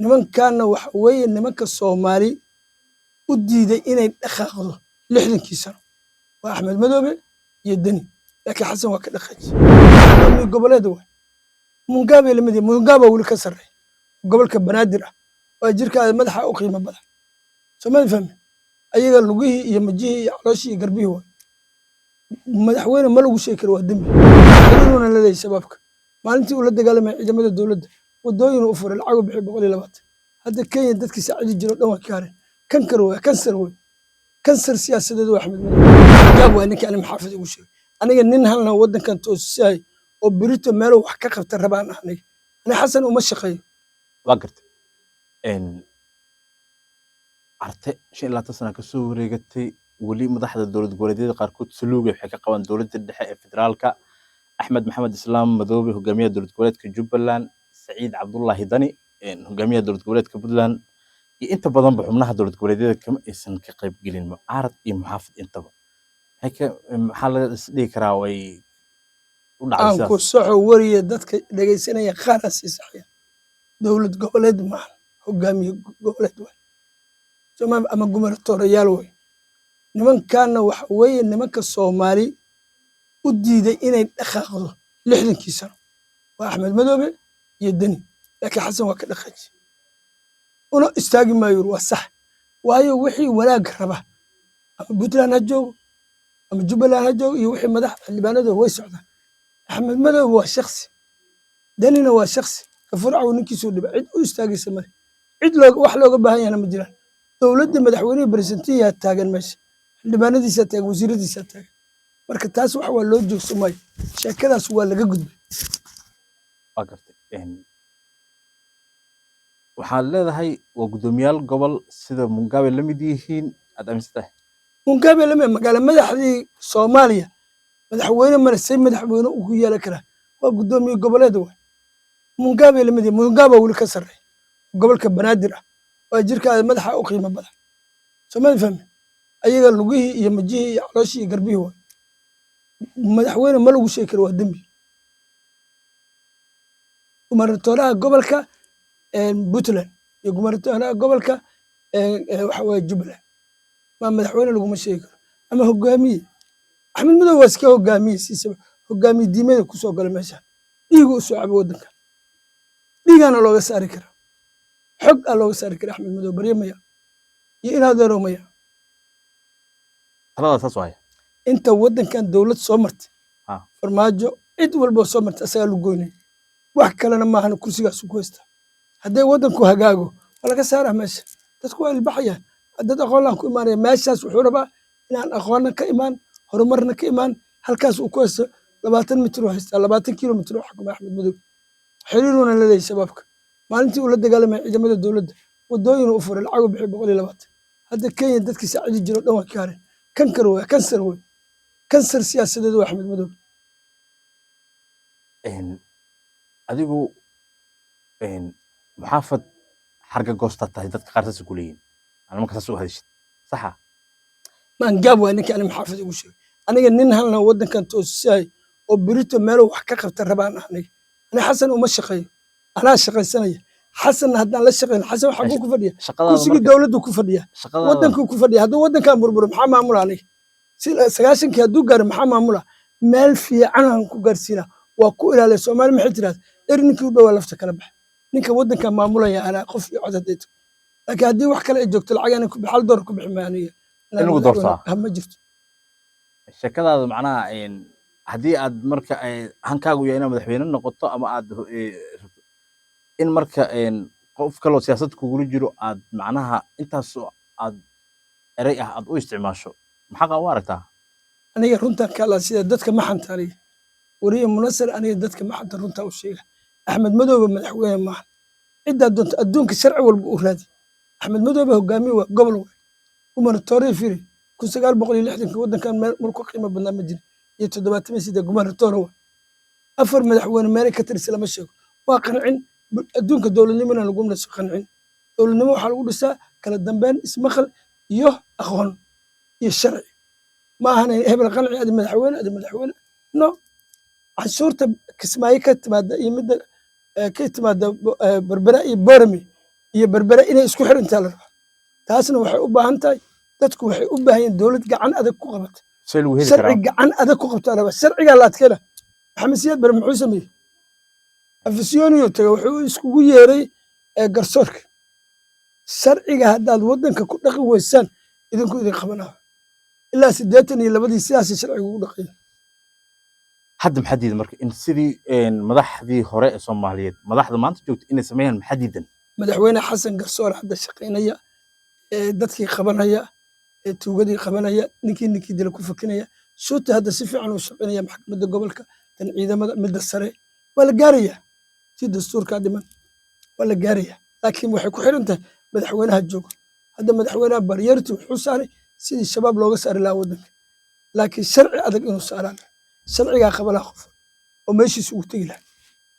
nimankaana waxa weeye nimanka Soomaali u diiday inay dhaqaaqdo 60kii sano waa Axmed Madoobe iyo Deni laakiin Xasan waa ka dhaqaajiyay goboleed waa Mugabe lamidii Mugabe wali ka saray gobolka Banaadir ah waa jirka madaxa u qiimo badan Soomaali fahmi ayaga lugihii iyo majihii iyo calooshii iyo garbihii waa madaxweyne ma lagu sheekay waa dambi daduna la leeyahay sababka maalintii uu la dagaalamay ciidamada dawladda wadooyin u furay lacag bixi 120 hadda Kenya dadkii saacidi jiro dhan waa ka haray kansar siyaasadeed waa Axmed Madoobe jaab waa ninka aan maxaafid ugu sheegay aniga nin halna wadankan toosay oo birito meel wax ka qabta rabaan aniga ana Xasan uma shaqeeyo waa gartay arte 25 sano ka soo wareegatay wali madaxda dawlad goboleedyada qaarkood saluug waxay ka qabaan dawladda dhexe ee federaalka Axmed Maxamed Islaam Madoobe hogaamiyaha dawlad goboleedka Jubbaland Saciid Cabdullaahi Dani hogaamiyaha dawlad goboleedka Puntland inta badan xubnaha dawlad goboleedyada kama aysan ka qayb gelin mucaarad iyo muxaafid intaba maxaa la isdhihi karaa way u dhacaysaa ku soxo wariye dadka dhageysanaya qaarasi saxiix dawlad goboleed ma hogaamiye goboleed waa Soomaali ama gubernatorial way nimankaana waxa weeye nimanka Soomaali u diiday inay dhaqaaqdo 60kii sano waa Axmed Madoobe iyo Deni laakiin Xasan waa ka dhaqaajiyay una istaagi maayo waa sax waayo wixii wanaag raba ama Puntland ha joogo ama Jubbaland ha joogo iyo wixii madax xildhibaanada way socdaan Axmed Madoobe waa shakhsi Denina waa shakhsi ka furco ninkiisu dhibay cid u istaagaysa ma cid wax looga baahan yahay ma jiraan dawladda madaxweynaha presidentiga taagan meesha xildhibaanadiisa taagan wasiiradiisa taagan marka taas wax waa loo joogsamay sheekadaas waa laga gudbay waa gartay waxaan leedahay waa gudoomiyaal gobol sida Mugabe la mid yihiin aad aaminsantahay Mugabe la magaala madaxdii Soomaaliya madaxweyne marsay madaxweyne ugu yeelan kara waa gudoomiye goboleed waa Mugabe la mid Mugabe wali ka saray gobolka Banaadir ah waa jirka madaxa u qiimo badan Soomaali fahmi ayaga lugihii iyo majihii iyo calooshii iyo garbihii waa madaxweyne ma lagu sheekay waa dambi gubernatoriyaha gobolka Puntland iyo gubernatoriyaha gobolka waxa way Jubbaland ma madaxweyne lagu ma sheego ama hogaamiye Axmed Madoobe waa iska hogaamiye siisa hogaamiye diimada ku soo galay meesha dhiigu u soo cabay wadanka dhiigana looga saari kara xog looga saari kara Axmed Madoobe baryamaya iyo inaad daroomaya talada taas waay inta wadankan dawlad soo martay farmaajo cid walba soo martay asaga lagu goynay wax kalena ma ahan kursigaas ku haysta haday wadanku hagaago walaga saaraa meesha dadku waa ilbaxaya dad aqoon ku imaanaya meeshaas wuxuu rabaa inaan aqoon ka imaan horumarna ka imaan halkaas uu ku haysto 20 mitir oo haysta 20 kilomitir oo xukuma Axmed Madoobe xiriiruna la leeyahay sababka maalintii uu la dagaalamay ciidamada dawladda wadooyin u furay lacag bixi 120 hadda Kenya dadkii saacidi jiro dhan waa ka haray kansar siyaasadeed waa Axmed Madoobe adigu muxaafid xarga goosta tahay dadka qaarkiis ku leeyihiin ana markaas soo hadashid saxa man gaab waa ninka aan maxaafid ugu sheegay aniga nin halna wadankan toosay oo birito meel wax ka qabta rabaan aniga ana Xasan uma shaqeeyo ana shaqaysanaya Xasan haddaan la shaqeyn Xasan waxa ku fadhiya kursiga dawladdu ku fadhiya wadanku ku fadhiya hadduu wadankan burburo maxaa maamula aniga si 90kii hadduu gaaro maxaa maamula meel fiican aan ku gaarsiina waa ku ilaaliyo Soomaali maxay tiraad erninkii u dhawaa lafta kala bax ninka wadankan maamulaya ana qof iyo codadayto laakiin haddii wax kale ay joogto lacag aan ku bixal door ku bixi maaniga inuu doortaa ma jirto sheekadaadu macnaha haddii aad marka hankaagu yahay inaad madaxweyne noqoto ama aad in marka qof kale oo siyaasad kugu jiro aad macnaha intaas aad eray aad u isticmaasho maxaa u aragtaa aniga runta kala sida dadka ma xantaari wariye munasir aniga dadka ma xanta runta u sheega Axmed Madoobe madaxweyne ma cid adduunka sharci walba u raadi Axmed Madoobe hogaamiye waa gobol way gubernatoriyaal firi 1960 wadankan markuu qiimo badnaa ma jirin iyo 78 gubernatoriyaal afar madaxweyne meel ka tirsan lama sheego waa qancin adduunka dawladnimada lagu naso qancin dawladnimo waxa lagu dhisaa kala dambeyn ismaqal iyo aqoon iyo sharci ma ahan hebel qanci adi madaxweyne no cashuurta kismaayo ka timaada iyo mid ka timaada Berbera iyo Boorame iyo berbere inay isku xirantaa la rabaa taasna waxay u baahan tahay dadku waxay u baahan yihiin dowlad gacan adag ku qabata see lagu heli sharci karaa gacan adag ku qabtaa la rabaa sharcigaa la adkeena maxamed siyaad bare muxuu sameeyey afisyooniyo taga wuxuu iskugu yeeray garsoorka sharciga haddaad waddanka ku dhaqi weysaan idinku idin qabanaa ilaa 82 sidaasay sharciga ugu dhaqaya hadda maxaa diidan marka in sidii madaxdii hore ee Soomaaliyeed madaxda maanta joogta inay sameeyaan maxaa diidan madaxweyne xasan garsoor hadda shaqaynaya dadkii qabanaya tuugadii qabanaya ninkii dila ku fakinaya shuuta hadda si fiican u shaqaynaya maxkamadda gobolka tan ciidamada midda sare waa la gaaraya si dastuurka dhiman waa la gaaraya laakiin waxay ku xiran tahay madaxweynaha jooga hadda madaxweynaha baryarti wuxuu saaray sidii shabaab looga saari lahaa waddanka laakiin sharci adag inuu saaraan sharcigaa qabanaa qof oo meeshiisa ugu tegi lahaa